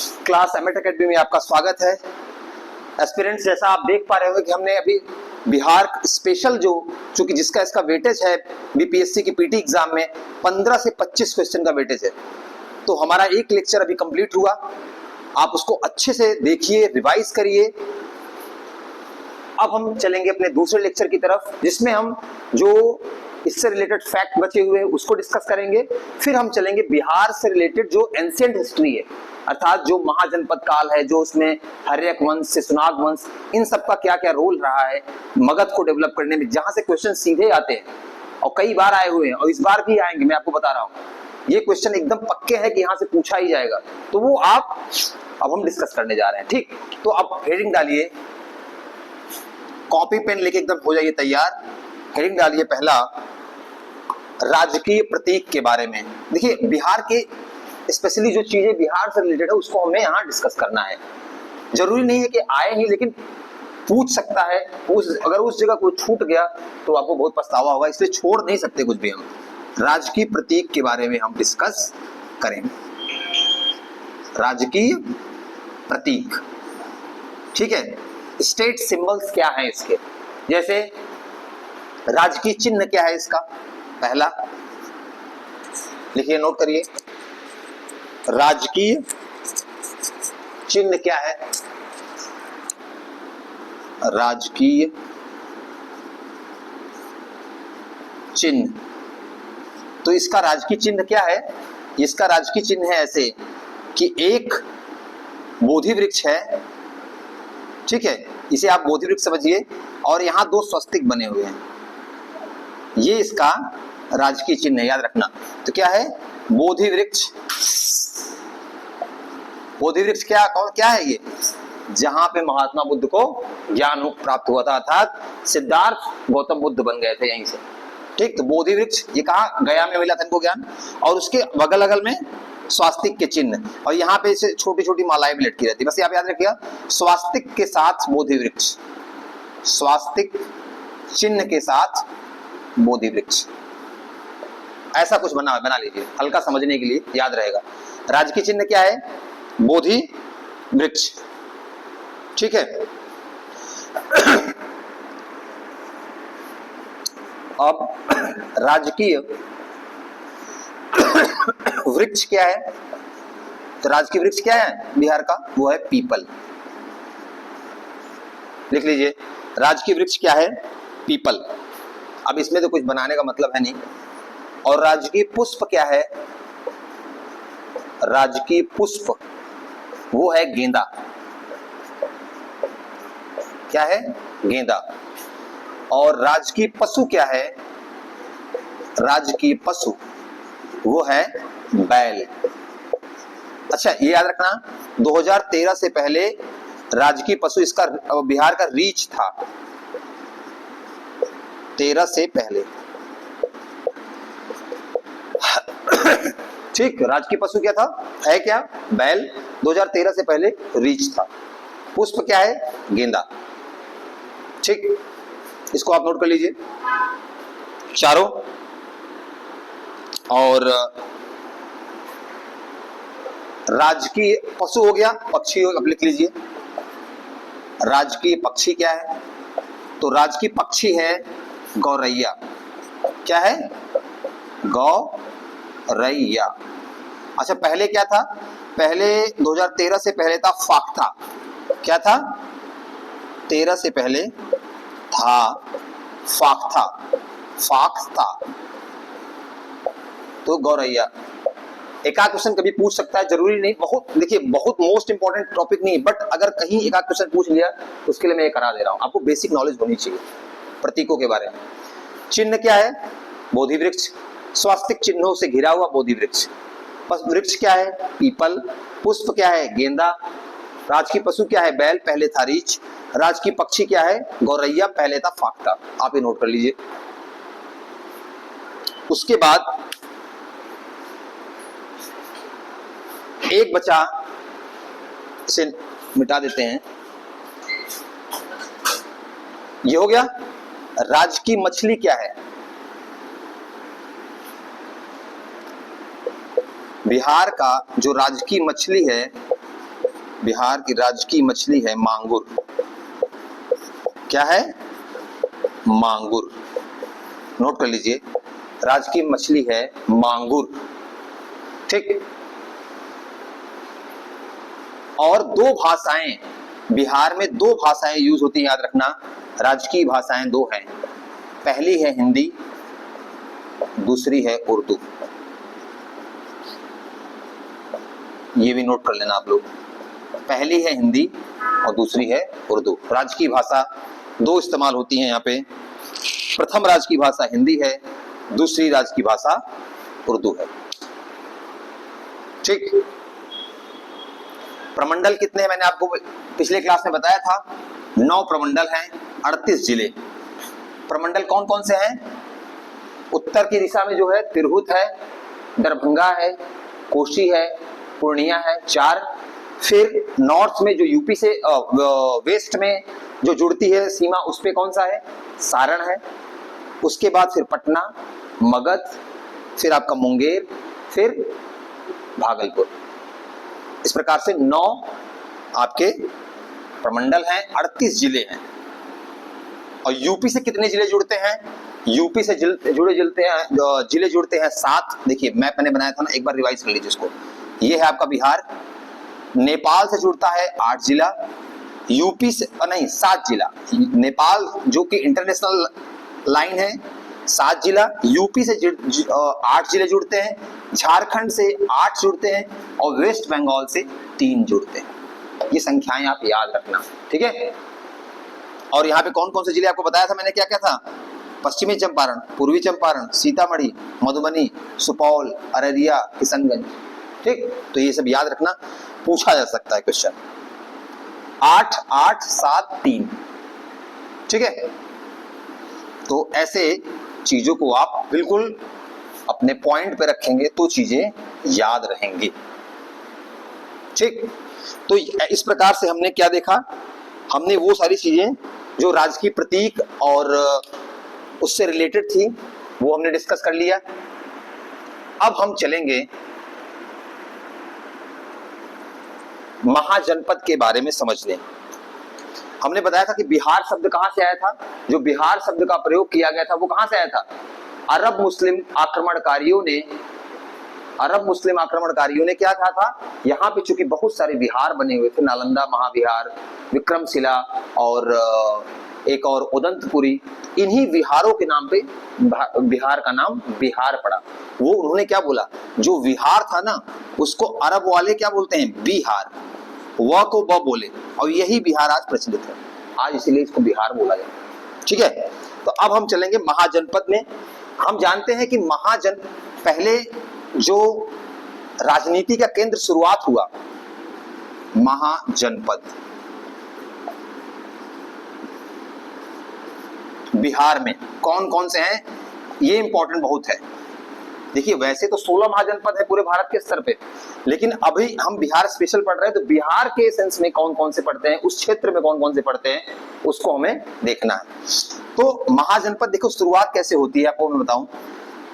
Class एमएट academy में आपका स्वागत है। एस्पिरेंट्स, जैसा आप देख पा रहे हो कि हमने अभी बिहार स्पेशल जो चूंकि जिसका इसका वेटेज है बीपीएससी की पीटी एग्जाम में 15 से 25 क्वेश्चन का वेटेज है, तो हमारा एक लेक्चर अभी कंप्लीट हुआ। आप उसको अच्छे से देखिए, रिवाइज करिए। अब हम चलेंगे अपने दूसरे लेक्चर की तरफ, जिसमें हम जो इससे रिलेटेड फैक्ट बचे हुए हैं उसको डिस्कस करेंगे। फिर हम चलेंगे बिहार से रिलेटेड जो एंशिएंट हिस्ट्री है, अर्थात जो महाजनपद काल है, जो उसमें हर्यक वंश से सुनाग वंश, इन सब का क्या क्या रोल रहा है मगध को डेवलप करने में, जहां से क्वेश्चन सीधे आते हैं और कई बार आए हुए हैं और इस बार भी आएंगे। मैं आपको बता रहा हूं ये क्वेश्चन एकदम पक्के हैं कि यहाँ से पूछा ही जाएगा, तो वो आप अब हम डिस्कस करने जा रहे हैं। ठीक, तो अब हेडिंग डालिए, कॉपी पेन लेके एकदम हो जाइए तैयार। हेडिंग डालिए पहला, राजकीय प्रतीक के बारे में। देखिए, बिहार के स्पेशली जो चीजें बिहार से रिलेटेड है उसको हमें यहाँ डिस्कस करना है। जरूरी नहीं है कि आए ही, लेकिन पूछ सकता है। अगर उस जगह कोई छूट गया तो आपको बहुत पछतावा होगा, इसलिए छोड़ नहीं सकते कुछ भी। हम राजकीय प्रतीक के बारे में हम डिस्कस करेंगे। राजकीय प्रतीक, ठीक है। स्टेट सिंबल्स क्या है इसके, जैसे राजकीय चिन्ह क्या है इसका, पहला लिखिए, नोट करिए। राजकीय चिन्ह क्या है? राजकीय चिन्ह, तो इसका राजकीय चिन्ह क्या है? इसका राजकीय चिन्ह है ऐसे कि एक बोधि वृक्ष है, ठीक है, इसे आप बोधि वृक्ष समझिए, और यहां दो स्वस्तिक बने हुए हैं। ये इसका राजकीय चिन्ह है, याद रखना। तो क्या है? बोधि वृक्ष। बोधि वृक्ष क्या है? ये जहां पे महात्मा बुद्ध को ज्ञान प्राप्त हुआ था, अर्थात सिद्धार्थ गौतम बुद्ध बन गए थे यहीं से। ठीक, तो बोधि वृक्ष ये कहा गया में मिला था इनको ज्ञान, और उसके बगल अगल में स्वास्तिक के चिन्ह, और यहाँ पे इसे छोटी छोटी मालाएं भी लटकी रहती है। बस यहाँ पे याद रखिएगा, स्वास्तिक के साथ बोधि वृक्ष, स्वास्तिक चिन्ह के साथ बोधि वृक्ष, ऐसा कुछ बना लीजिए, हल्का समझने के लिए याद रहेगा। राजकीय चिन्ह क्या है? बोधि वृक्ष, ठीक है। अब राजकीय वृक्ष क्या है? तो राजकीय वृक्ष क्या है बिहार का? वो है पीपल। लिख लीजिए, राजकीय वृक्ष क्या है? पीपल। अब इसमें तो कुछ बनाने का मतलब है नहीं। और राजकीय पुष्प क्या है? राजकीय पुष्प वो है गेंदा। क्या है? गेंदा। और राजकीय पशु क्या है? राजकीय पशु वो है बैल। अच्छा, ये याद रखना, 2013 से पहले राजकीय पशु इसका बिहार का रीच था। 13 से पहले, ठीक। राजकीय पशु क्या था? है क्या? बैल। 2013 से पहले रीच था। पुष्प क्या है? गेंदा। ठीक, इसको आप नोट कर लीजिए चारों। और राजकीय पशु हो गया, पक्षी हो, अब लिख लीजिए राजकीय पक्षी क्या है? तो राजकीय पक्षी है गौरैया। क्या है? गौरैया। अच्छा, पहले क्या था? पहले 2013 से पहले था फाख्ता। क्या था? 13 से पहले था फाख्ता। फाख्ता तो गौरैया। एक आध क्वेश्चन कभी पूछ सकता है, जरूरी नहीं। बहुत देखिए, बहुत मोस्ट इंपॉर्टेंट टॉपिक नहीं, बट अगर कहीं एक आध क्वेश्चन पूछ लिया तो उसके लिए मैं ये करा दे रहा हूं। आपको बेसिक नॉलेज होनी चाहिए प्रतीकों के बारे में। चिन्ह क्या है? बोधि वृक्ष। स्वास्तिक चिन्हों से घिरा हुआ बोधि वृक्ष। वृक्ष क्या है? पीपल। पुष्प क्या है? गेंदा। राजकीय पशु क्या है? बैल, पहले था रीछ। राजकीय पक्षी क्या है? गौरैया, पहले था फाख्ता। आप ये नोट कर लीजिए। उसके बाद एक बचा, इसे मिटा देते हैं। ये हो गया। राजकीय मछली क्या है? बिहार का जो राजकीय मछली है बिहार की राजकीय मछली है मांगुर। क्या है? मांगुर। नोट कर लीजिए, राजकीय मछली है मांगुर। ठीक। और दो भाषाएं, बिहार में दो भाषाएं यूज होती हैं, याद रखना। राजकीय भाषाएं दो हैं, पहली है हिंदी, दूसरी है उर्दू। ये भी नोट कर लेना आप लोग, पहली है हिंदी और दूसरी है उर्दू। राजकीय भाषा दो इस्तेमाल होती हैं यहाँ पे, प्रथम राजकीय भाषा हिंदी है, दूसरी राजकीय भाषा उर्दू है। ठीक। प्रमंडल कितने हैं मैंने आपको पिछले क्लास में बताया था, 9 प्रमंडल हैं, 38 जिले। प्रमंडल कौन कौन से हैं? उत्तर की दिशा में जो है तिरहुत है, दरभंगा है, कोशी है, पूर्णिया है, 4। फिर नॉर्थ में जो यूपी से वेस्ट में जो जुड़ती है सीमा, उस पे कौन सा है? सारण है। उसके बाद फिर पटना, मगध, फिर आपका मुंगेर, फिर भागलपुर। इस प्रकार से 9 आपके प्रमंडल हैं, 38 जिले हैं। और यूपी से कितने जिले जुड़ते हैं? यूपी से जिले जुड़ते हैं 7। देखिए मैप मैंने बनाया था ना, एक बार रिवाइज कर लीजिए इसको। ये है आपका बिहार। नेपाल से जुड़ता है 8 जिला, यूपी से नहीं 7 जिला। नेपाल जो कि इंटरनेशनल लाइन है, 7 जिला। यूपी से 8 जिले जुड़ते हैं, झारखंड से 8 जुड़ते हैं और वेस्ट बंगाल से 3 जुड़ते हैं। ये संख्याएं आप याद रखना, ठीक है। और यहाँ पे कौन कौन से जिले आपको बताया था मैंने, क्या क्या था? पश्चिमी चंपारण, पूर्वी चंपारण, सीतामढ़ी, मधुबनी, सुपौल, अररिया, किशनगंज। ठीक, तो ये सब याद रखना, पूछा जा सकता है क्वेश्चन। 8 8 7 3, ठीक है। तो ऐसे चीजों को आप बिल्कुल अपने पॉइंट पे रखेंगे तो चीजें याद रहेंगी। ठीक, तो इस प्रकार से हमने क्या देखा, हमने वो सारी चीजें जो राजकीय प्रतीक और उससे रिलेटेड थी वो हमने डिस्कस कर लिया। अब हम चलेंगे महाजनपद के बारे में समझने। हमने बताया था कि बिहार शब्द कहां से आया था, जो बिहार शब्द का प्रयोग किया गया था वो कहां से आया था? अरब मुस्लिम आक्रमणकारियों ने क्या कहा था, यहाँ पे चूंकि बहुत सारे बिहार बने हुए थे, नालंदा महाविहार, विक्रमशिला और एक और उदंतपुरी, इन्हीं विहारों के नाम पे बिहार का नाम बिहार पड़ा। वो उन्होंने क्या बोला, जो विहार था ना उसको अरब वाले क्या बोलते हैं? बिहार। व को ब बोले, और यही बिहार आज प्रचलित है, आज इसीलिए इसको बिहार बोला जाता है। ठीक है, तो अब हम चलेंगे महाजनपद में। हम जानते हैं कि पहले जो राजनीति का केंद्र शुरुआत हुआ महाजनपद बिहार में कौन कौन से हैं, ये इंपॉर्टेंट बहुत है। देखिए वैसे तो 16 महाजनपद है पूरे भारत के स्तर पे, लेकिन अभी हम बिहार स्पेशल पढ़ रहे हैं, तो बिहार के सेंस में कौन कौन से पढ़ते हैं, उस क्षेत्र में कौन कौन से पढ़ते हैं, उसको हमें देखना है। तो महाजनपद देखो शुरुआत कैसे होती है आपको मैं बताऊं।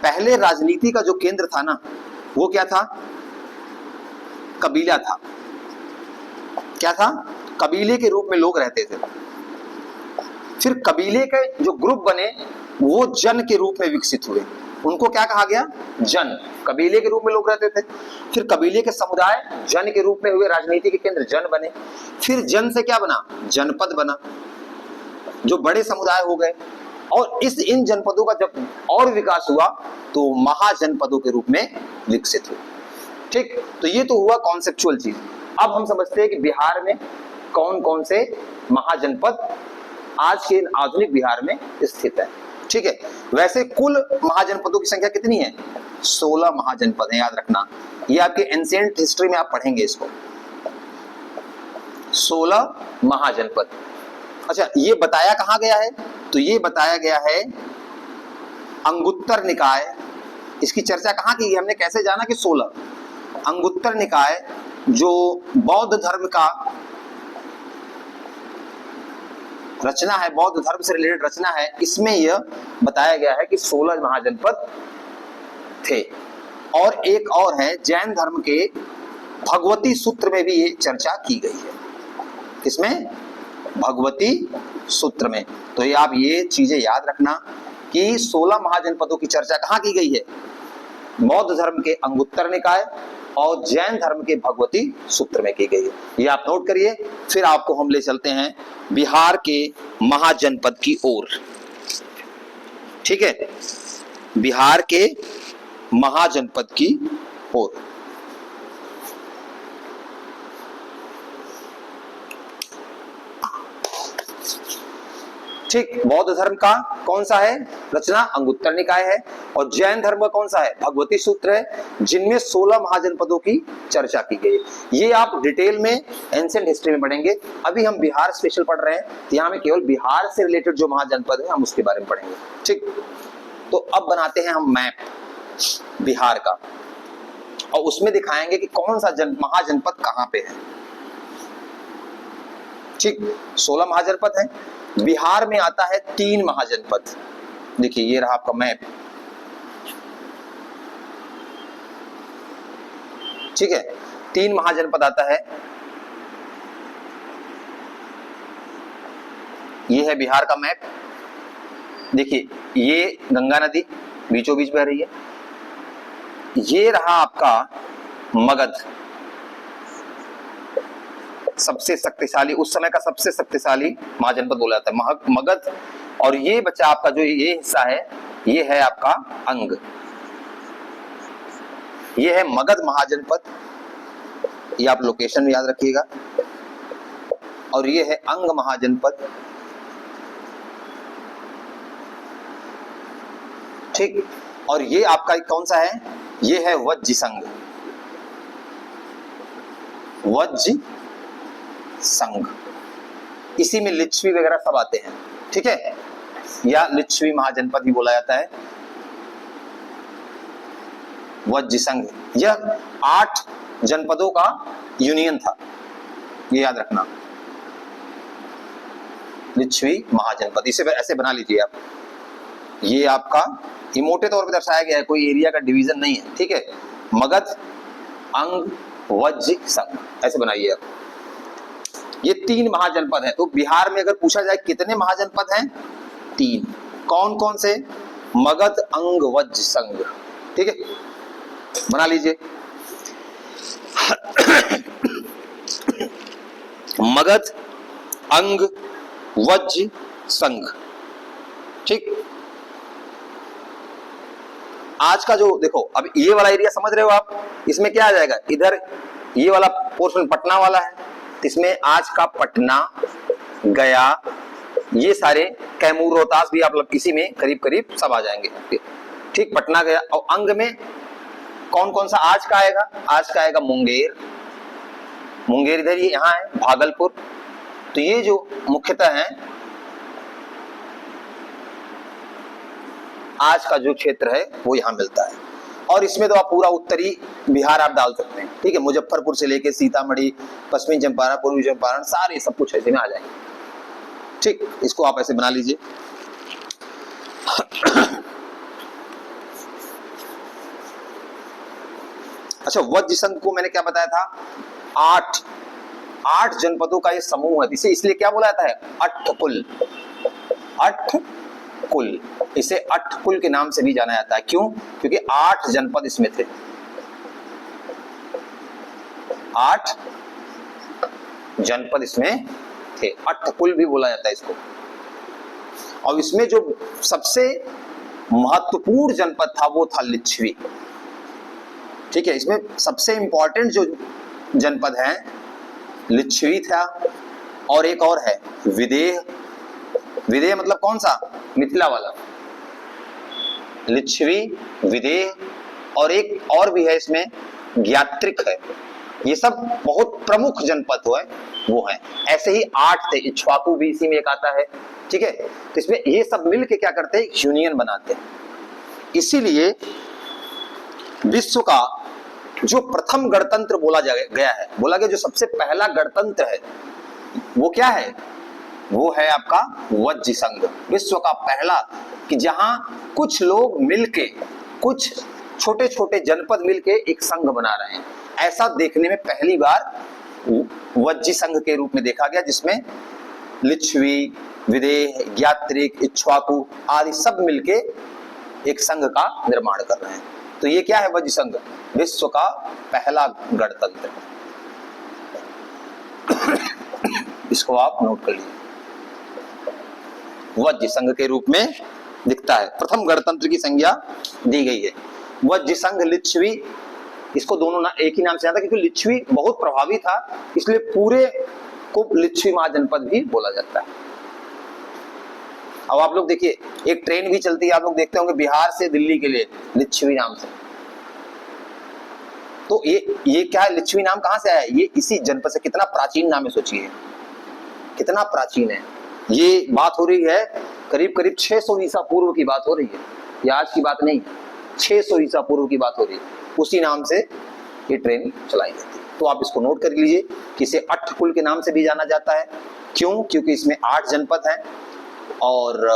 पहले राजनीति का जो केंद्र था ना वो क्या था? कबीला था। क्या था? कबीले के रूप में लोग रहते थे। फिर कबीले के जो ग्रुप बने वो जन के रूप में विकसित हुए, उनको क्या कहा गया? जन। कबीले के रूप में लोग रहते थे, फिर कबीले के समुदाय जन के रूप में हुए, राजनीति के केंद्र जन बने। फिर जन से क्या बना? जनपद बना, जो बड़े समुदाय हो गए। और इन जनपदों का जब और विकास हुआ तो महाजनपदों के रूप में विकसित हुए। ठीक, तो ये तो हुआ कॉन्सेप्चुअल चीज। अब हम समझते हैं कि बिहार में कौन कौन से महाजनपद आज के आधुनिक बिहार में स्थित है। ठीक है, वैसे कुल महाजनपदों की संख्या कितनी है? 16 महाजनपद है, याद रखना। ये आपके एंशिएंट हिस्ट्री में आप पढ़ेंगे इसको, 16 महाजनपद। अच्छा, ये बताया कहां गया है? तो ये बताया गया है अंगुत्तर निकाय। इसकी चर्चा कहां की है हमने, कैसे जाना कि 16? अंगुत्तर निकाय जो बौद्ध धर्म का रचना है, बौद्ध धर्म से रिलेटेड रचना है, इसमें यह बताया गया है कि 16 महाजनपद थे। और एक और है जैन धर्म के भगवती सूत्र में भी ये चर्चा की गई है। किसमें? भगवती सूत्र में। तो ये आप ये चीजें याद रखना कि 16 महाजनपदों की चर्चा कहाँ की गई है? बौद्ध धर्म के अंगुत्तर निकाय और जैन धर्म के भगवती सूत्र में की गई है। ये आप नोट करिए। फिर आपको हम ले चलते हैं बिहार के महाजनपद की ओर। ठीक है, बिहार के महाजनपद की ओर। ठीक, बौद्ध धर्म का कौन सा है? रचना अंगुत्तर निकाय है। और जैन धर्म का कौन सा है? भगवती सूत्र है, जिनमें 16 महाजनपदों की चर्चा की गई है। ये आप डिटेल में एंशिएंट हिस्ट्री में पढ़ेंगे। अभी हम बिहार स्पेशल पढ़ रहे हैं, तो यहाँ में केवल बिहार से रिलेटेड जो महाजनपद है हम उसके बारे में पढ़ेंगे। ठीक, तो अब बनाते हैं हम मैप बिहार का, और उसमें दिखाएंगे कि कौन सा महाजनपद कहां पे है। ठीक, 16 महाजनपद है। बिहार में आता है 3 महाजनपद। देखिए ये रहा आपका मैप। ठीक है, 3 महाजनपद आता है। ये है बिहार का मैप। देखिए ये गंगा नदी बीचों बीच बह रही है। ये रहा आपका मगध, सबसे शक्तिशाली, उस समय का सबसे शक्तिशाली महाजनपद बोला जाता है मगध। और ये बचा आपका जो ये हिस्सा है, ये है आपका अंग। ये है मगध महाजनपद, ये आप लोकेशन में याद रखिएगा। और ये है अंग महाजनपद। ठीक, और ये आपका कौन सा है? ये है वज्जी संघ। वज्जी संघ, इसी में लिच्छवी वगैरह सब आते हैं। ठीक है, या लिच्छवी महाजनपद भी बोला जाता है। वज्जी संघ यह 8 जनपदों का यूनियन था, ये याद रखना। लिच्छवी महाजनपद, इसे ऐसे बना लीजिए आप। ये आपका ये मोटे तौर पे दर्शाया गया है, कोई एरिया का डिवीजन नहीं है। ठीक है, मगध, अंग, वज्जी संघ, ऐसे बनाइए आप। ये 3 महाजनपद है। तो बिहार में अगर पूछा जाए कितने महाजनपद हैं? 3। कौन कौन से? मगध, अंग, वज्ज, संघ। ठीक है, बना लीजिए। मगध, अंग, वज्ज, संघ। ठीक, आज का जो देखो, अब ये वाला एरिया समझ रहे हो आप, इसमें क्या आ जाएगा? इधर ये वाला पोर्शन पटना वाला है, इसमें आज का पटना, गया, ये सारे कैमूर, रोहतास भी आप लोग इसी में करीब करीब सब आ जाएंगे। ठीक, पटना गया। और अंग में कौन कौन सा आज का आएगा? आज का आएगा मुंगेर। मुंगेर इधर ये यहाँ है, भागलपुर। तो ये जो मुख्यतः है आज का जो क्षेत्र है वो यहाँ मिलता है। और इसमें तो आप पूरा उत्तरी बिहार आप डाल सकते हैं। ठीक है, मुजफ्फरपुर से लेके सीतामढ़ी, पश्चिमी चंपारण, पूर्वी चंपारण, सारे सब कुछ ऐसे में आ जाएंगे। ठीक, इसको आप ऐसे बना लीजिए। अच्छा, वज्ज संघ को मैंने क्या बताया था? 8 जनपदों का ये समूह है। इसे इसलिए क्या बोला जाता है? अट्ठकुल। अट्ठकुल, इसे अट्ठकुल के नाम से भी जाना जाता है। क्यों? क्योंकि 8 जनपद इसमें थे। 8 जनपद इसमें थे, अट्ठकुल भी बोला जाता है इसको। और इसमें जो सबसे महत्वपूर्ण जनपद था वो था लिच्छवी। ठीक है, इसमें सबसे इंपॉर्टेंट जो जनपद है लिच्छवी था, और एक और है विदेह। विदेह मतलब कौन सा? मिथिला वाला। लिच्छवी, विदेह, और एक और भी है इसमें ज्ञात्रिक है। ये सब बहुत प्रमुख जनपद हुए वो है। ऐसे ही 8 थे, इक्ष्वाकु भी इसी में एक आता है। ठीक है, तो इसमें ये सब मिलके क्या करते हैं? यूनियन बनाते हैं। इसीलिए विश्व का जो प्रथम गणतंत्र बोला गया है, बोला गया जो सबसे पहला गणतंत्र है वो क्या है? वो है आपका वज्ज संघ। विश्व का पहला, कि जहां कुछ लोग मिलके, कुछ छोटे छोटे जनपद मिलके एक संघ बना रहे हैं। ऐसा देखने में पहली बार वज्जी संघ के रूप में देखा गया, जिसमें लिच्छवी, विदेह, ज्ञात्रिक, इक्ष्वाकु आदि सब मिलके एक संघ का निर्माण कर रहे हैं। तो ये क्या है वज्जी संघ? विश्व का पहला गणतंत्र। इसको आप नोट कर लीजिए, वज्जी संघ के रूप में दिखता है। प्रथम गणतंत्र की संज्ञा दी गई है वज्जी संघ लिच्छवी। इसको दोनों ना एक ही नाम से आता, क्योंकि लिच्छवी बहुत प्रभावी था, इसलिए पूरे को लिच्छवी महाजनपद भी बोला जाता है। अब आप लोग देखिए, एक ट्रेन भी चलती है, आप लोग देखते होंगे बिहार से दिल्ली के लिए, लिच्छवी नाम से। तो ये क्या है, लिच्छवी नाम कहां से आया? ये इसी जनपद से। कितना प्राचीन नाम है, सोचिए कितना प्राचीन है। ये बात हो रही है करीब करीब 600 ईसा पूर्व की बात हो रही है, ये आज की बात नहीं, 600 ईसा पूर्व की बात हो रही है। उसी नाम से ये ट्रेन चलाई जाती है। तो आप इसको नोट कर लीजिए कि इसे अट्ठकुल के नाम से भी जाना जाता है। क्यों? क्योंकि इसमें 8 जनपद हैं और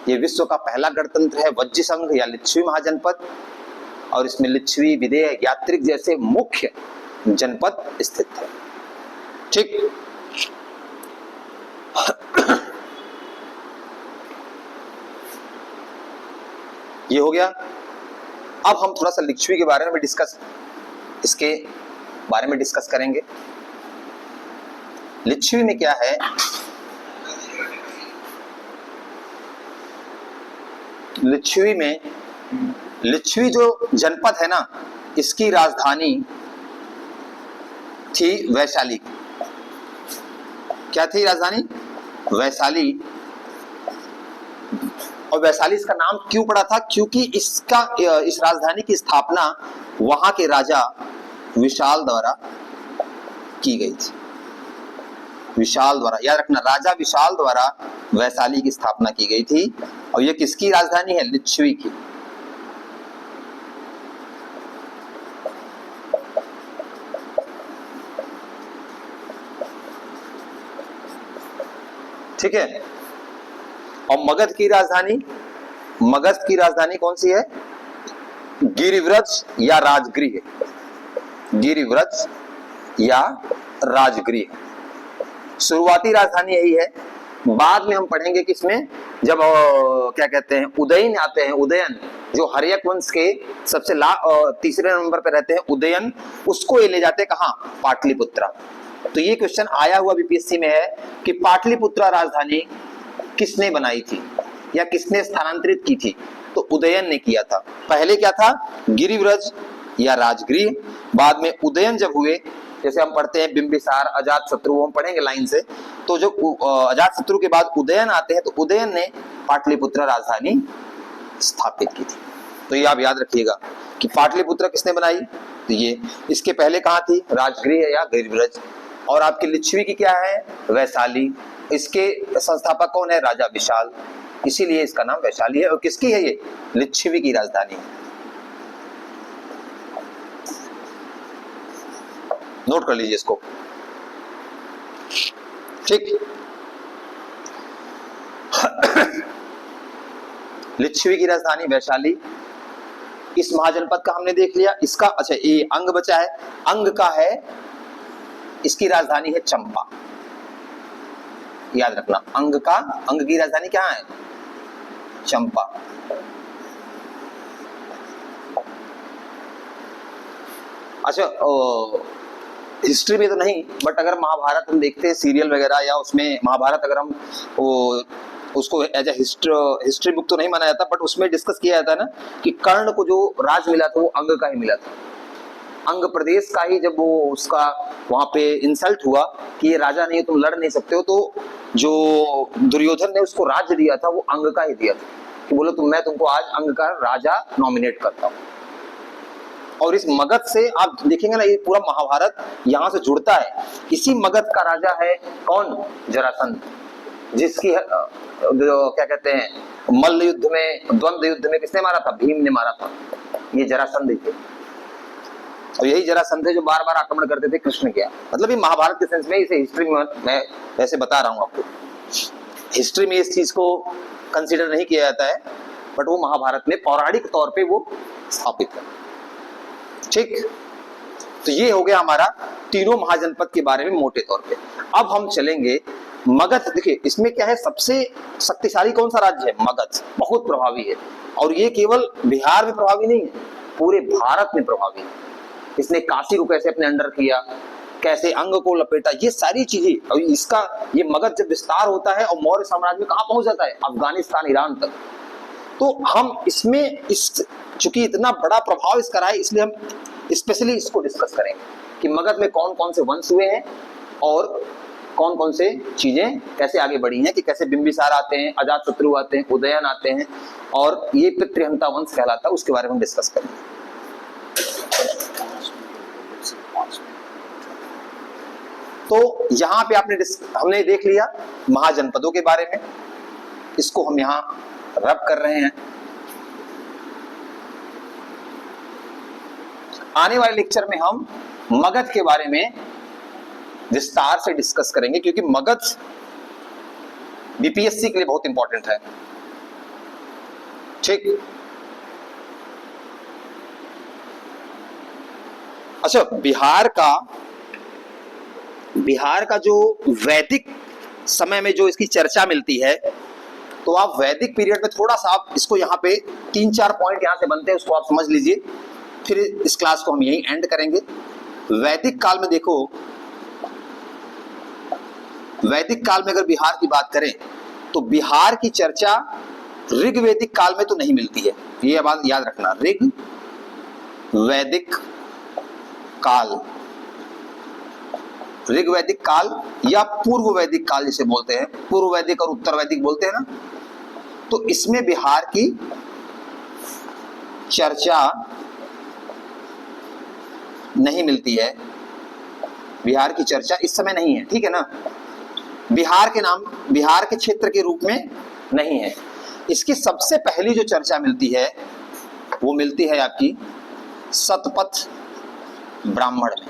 ये विश्व का पहला गणतंत्र है वज्जी संघ या लिच्छवी महाजनपद, और इसमें लिच्छवी, विदेह, ज्ञात्रिक जैसे मुख्य जनपद स्थित है। ठीक, ये हो गया। अब हम थोड़ा सा लिच्छवी के बारे में इसके बारे में डिस्कस करेंगे। लिच्छवी में क्या है? लिच्छवी जो जनपद है ना, इसकी राजधानी थी वैशाली। क्या थी राजधानी? वैशाली। और वैशाली इसका नाम क्यों पड़ा था? क्योंकि इस राजधानी की स्थापना वहां के राजा विशाल द्वारा की गई थी। विशाल द्वारा, याद रखना, राजा विशाल द्वारा वैशाली की स्थापना की गई थी। और ये किसकी राजधानी है? लिच्छवी की। ठीक है। और मगध की राजधानी कौन सी है? गिरिव्रज या राजगृह। गिरिव्रज या राजगृह शुरुआती राजधानी यही है। बाद में हम पढ़ेंगे किसमें, जब क्या कहते हैं, उदयन आते हैं। उदयन जो हर्यक वंश के सबसे तीसरे नंबर पे रहते हैं, उदयन, उसको ये ले जाते हैं कहाँ? पाटलिपुत्रा। तो ये क्वेश्चन आया हुआ बीपीएससी में है कि पाटलिपुत्रा राजधानी किसने बनाई थी या किसने स्थानांतरित की थी? तो उदयन ने किया था। पहले क्या था? गिरिव्रज या राजगृह। बाद में उदयन जब हुए, जैसे हम पढ़ते हैं बिंबिसार, अजातशत्रु, हम पढ़ेंगे लाइन से। तो जो अजातशत्रु के बाद उदयन आते हैं, तो उदयन ने पाटलिपुत्र राजधानी स्थापित की थी। तो ये आप याद रखिएगा कि पाटलिपुत्र किसने बनाई। तो ये इसके पहले कहाँ थी? राजगृह या गिरिव्रज। और आपकी लिच्छवी की क्या है? वैशाली। इसके संस्थापक कौन है? राजा विशाल, इसीलिए इसका नाम वैशाली है। और किसकी है ये? लिच्छवी की राजधानी है। नोट कर लीजिए इसको। ठीक, लिच्छवी की राजधानी वैशाली। इस महाजनपद का हमने देख लिया। इसका अच्छा ये अंग बचा है। अंग का है, इसकी राजधानी है चंपा। याद रखना, अंग की राजधानी क्या है? चंपा। अच्छा, हिस्ट्री में तो नहीं, बट अगर महाभारत हम देखते हैं सीरियल वगैरह, या उसमें महाभारत अगर हम उसको एज ए हिस्ट्री बुक तो नहीं माना जाता, बट उसमें डिस्कस किया जाता है ना कि कर्ण को जो राज मिला था वो अंग का ही मिला था। अंग प्रदेश का ही जब वो उसका वहां पे इंसल्ट हुआ कि ये राजा नहीं, तुम लड़ नहीं सकते हो, तो जो दुर्योधन ने उसको राज्य दिया था वो अंग का ही दिया था कि बोलो मैं तुमको आज अंग का राजा नॉमिनेट करता हूँ। और इस मगध से आप देखेंगे ना, ये पूरा महाभारत यहाँ से जुड़ता है। इसी मगध का राजा है कौन? जरासंध, जिसकी क्या कहते हैं, मल्ल युद्ध में, द्वंद्व युद्ध में किसने मारा था? भीम ने मारा था। ये जरासंध थे। और यही जरासंध है जो बार बार आक्रमण करते थे कृष्ण के। मतलब ये महाभारत के सेंस में, इसे हिस्ट्री में मैं वैसे बता रहा हूँ आपको। हिस्ट्री में इस चीज को कंसीडर नहीं किया जाता है, बट वो महाभारत में पौराणिक तौर पे वो स्थापित है। ठीक, तो ये हो गया हमारा तीनों महाजनपद के बारे में मोटे तौर पे। अब हम चलेंगे मगध। देखिए इसमें क्या है, सबसे शक्तिशाली कौन सा राज्य है? मगध। बहुत प्रभावी है, और ये केवल बिहार में प्रभावी नहीं है, पूरे भारत में प्रभावी है। इसने काशी को कैसे अपने अंडर किया, कैसे अंग को लपेटा, ये सारी चीजें। और इसका ये मगध जब विस्तार होता है और मौर्य साम्राज्य में कहां पहुंच जाता है? अफगानिस्तान, ईरान तक। तो हम इसमें चूंकि इतना बड़ा प्रभाव इसका रहा है, इसलिए हम स्पेशली इसको डिस्कस करेंगे कि मगध में कौन कौन से वंश हुए हैं और कौन कौन से चीजें कैसे आगे बढ़ी हैं, कि कैसे बिंबिसार आते हैं, अजातशत्रु आते हैं, उदयन आते हैं, और ये पितृहंता वंश कहलाता है, उसके बारे में हम डिस्कस करेंगे। तो यहाँ पे हमने देख लिया महाजनपदों के बारे में, इसको हम यहाँ रब कर रहे हैं। आने वाले लेक्चर में हम मगध के बारे में विस्तार से डिस्कस करेंगे, क्योंकि मगध बीपीएससी के लिए बहुत इंपॉर्टेंट है। ठीक। अच्छा, बिहार का जो वैदिक समय में जो इसकी चर्चा मिलती है, तो आप वैदिक पीरियड में थोड़ा सा आप इसको यहाँ पे 3-4 पॉइंट यहाँ से बनते हैं, उसको आप समझ लीजिए, फिर इस क्लास को हम यहीं एंड करेंगे। वैदिक काल में देखो, वैदिक काल में अगर बिहार की बात करें तो बिहार की चर्चा ऋग्वैदिक काल में तो नहीं मिलती है, ये बात याद रखना। ऋग्वैदिक काल या पूर्व वैदिक काल जिसे बोलते हैं, पूर्व वैदिक और उत्तर वैदिक बोलते हैं ना, तो इसमें बिहार की चर्चा नहीं मिलती है, बिहार की चर्चा इस समय नहीं है, ठीक है ना। बिहार के नाम, बिहार के क्षेत्र के रूप में नहीं है। इसकी सबसे पहली जो चर्चा मिलती है वो मिलती है आपकी शतपथ ब्राह्मण में।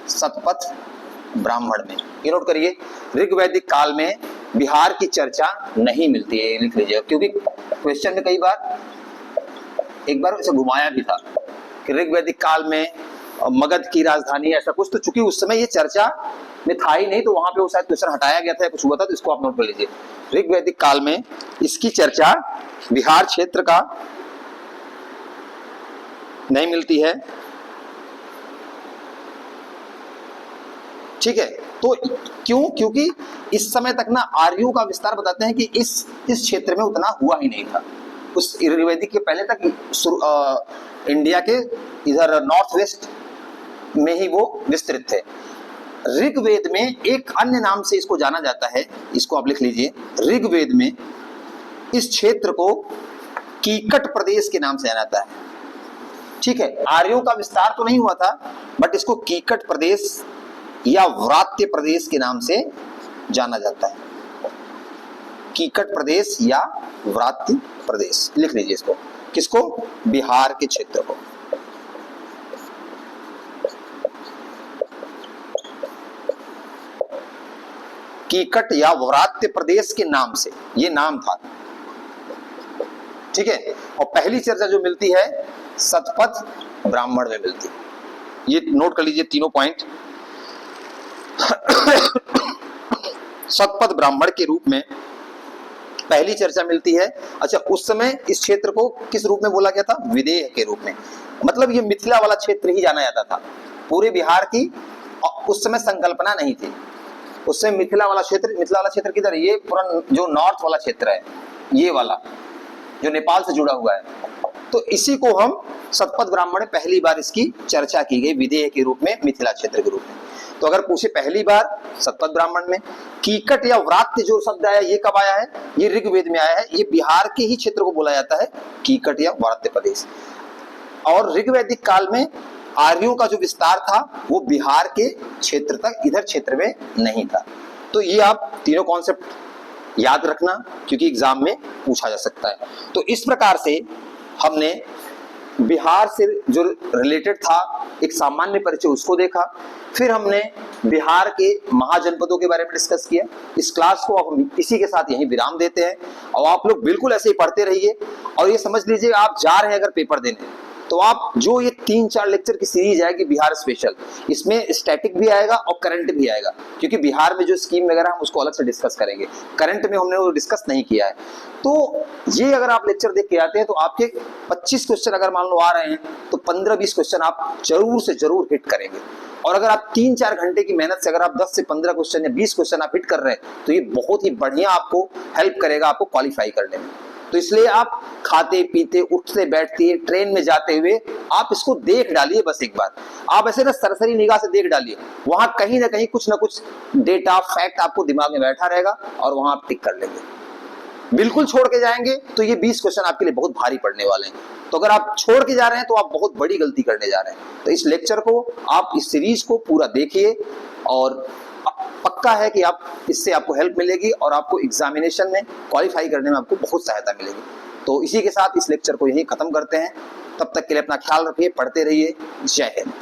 शतपथ ब्राह्मण में, ये नोट करिए, ऋग्वैदिक काल में बिहार की चर्चा नहीं मिलती है, लिख लीजिए, क्योंकि क्वेश्चन में कई बार एक बार इसे घुमाया भी था कि ऋग्वैदिक काल में मगध की राजधानी ऐसा कुछ, तो चूंकि उस समय ये चर्चा में था ही नहीं, तो वहां पे वो शायद क्वेश्चन हटाया गया था या कुछ हुआ था, तो इसको आप नोट कर लीजिए। ऋग्वैदिक काल में इसकी चर्चा बिहार क्षेत्र का नहीं मिलती है, ठीक है। तो क्यों? क्योंकि इस समय तक ना आर्यों का विस्तार बताते हैं कि इस क्षेत्र में उतना हुआ ही नहीं था। उस ऋग्वैदिक के पहले तक इंडिया के इधर नॉर्थ वेस्ट में ही वो विस्तृत थे। ऋग्वेद में एक अन्य नाम से इसको जाना जाता है, इसको आप लिख लीजिए। ऋग्वेद में इस क्षेत्र को कीकट प्रदेश के नाम से जाना जाता है, ठीक है। आर्यों का विस्तार तो नहीं हुआ था, बट इसको कीकट प्रदेश या व्रात्य प्रदेश के नाम से जाना जाता है। कीकट प्रदेश या व्रात्य प्रदेश, लिख लीजिए इसको। किसको? बिहार के क्षेत्र को। कीकट या व्रात्य प्रदेश के नाम से ये नाम था, ठीक है। और पहली चर्चा जो मिलती है शतपथ ब्राह्मण में मिलती है, ये नोट कर लीजिए तीनों पॉइंट। शतपथ ब्राह्मण के रूप में पहली चर्चा मिलती है। अच्छा, उस समय इस क्षेत्र को किस रूप में बोला गया था? विदेह के रूप में, मतलब ये मिथिला वाला क्षेत्र ही जाना जाता था। पूरे बिहार की उस समय संकल्पना नहीं थी, उस समय मिथिला वाला क्षेत्र किधर? ये पूरा जो नॉर्थ वाला क्षेत्र है, ये वाला जो नेपाल से जुड़ा हुआ है, तो इसी को हम शतपथ ब्राह्मण में पहली बार इसकी चर्चा की गई, विदेह के रूप में, मिथिला क्षेत्र के रूप में। तो अगर पूछे पहली बार शतपथ ब्राह्मण में। कीकट या व्रात्य जो शब्द आया, ये कब आया है? ये ऋग्वेद में आया है। ये बिहार के ही क्षेत्र को बोला जाता है कीकट या व्रात्य प्रदेश। और ऋग्वैदिक काल में आर्यों का जो विस्तार था वो बिहार के क्षेत्र तक, इधर क्षेत्र में नहीं था। तो ये आप तीनों कॉन्सेप्ट याद रखना, क्योंकि एग्जाम में पूछा जा सकता है। तो इस प्रकार से हमने बिहार से जो रिलेटेड था एक सामान्य परिचय, उसको देखा। फिर हमने बिहार के महाजनपदों के बारे में डिस्कस किया। इस क्लास को अब हम इसी के साथ यहीं विराम देते हैं, और आप लोग बिल्कुल ऐसे ही पढ़ते रहिए। और ये समझ लीजिए आप जा रहे हैं अगर पेपर देने, तो आप जो ये 3-4 लेक्चर की सीरीज आएगी बिहार स्पेशल, इसमें स्टैटिक भी आएगा और करंट भी आएगा, क्योंकि बिहार में जो स्कीम वगैरह हम उसको अलग से डिस्कस करेंगे, करंट में हमने वो डिस्कस नहीं किया है। तो ये अगर आप लेक्चर देख के आते हैं तो आपके 25 क्वेश्चन अगर मान लो आ रहे हैं तो 15-20 क्वेश्चन आप जरूर से जरूर हिट करेंगे। और अगर आप 3-4 घंटे की मेहनत से अगर आप 10 से 15 क्वेश्चन या 20 क्वेश्चन आप हिट कर रहे हैं तो ये बहुत ही बढ़िया आपको हेल्प करेगा आपको क्वालिफाई करने में। तो इसलिए आप खाते पीते उठते बैठते ट्रेन में जाते हुए आप इसको देख डालिए बस एक बार। आप ऐसे ना सरसरी निगाह से देख डालिए, वहां कहीं ना कहीं कुछ ना कुछ डेटा फैक्ट आपको दिमाग में बैठा रहेगा और वहां आप टिक कर लेंगे। बिल्कुल छोड़ के जाएंगे तो ये 20 क्वेश्चन आपके लिए बहुत भारी पड़ने वाले हैं। तो अगर आप छोड़ के जा रहे हैं तो आप बहुत बड़ी गलती करने जा रहे हैं। तो इस लेक्चर को आप इस सीरीज को पूरा देखिए और पक्का है कि आप इससे आपको हेल्प मिलेगी और आपको एग्जामिनेशन में क्वालिफाई करने में आपको बहुत सहायता मिलेगी। तो इसी के साथ इस लेक्चर को यहीं खत्म करते हैं। तब तक के लिए अपना ख्याल रखिए, पढ़ते रहिए। जय हिंद।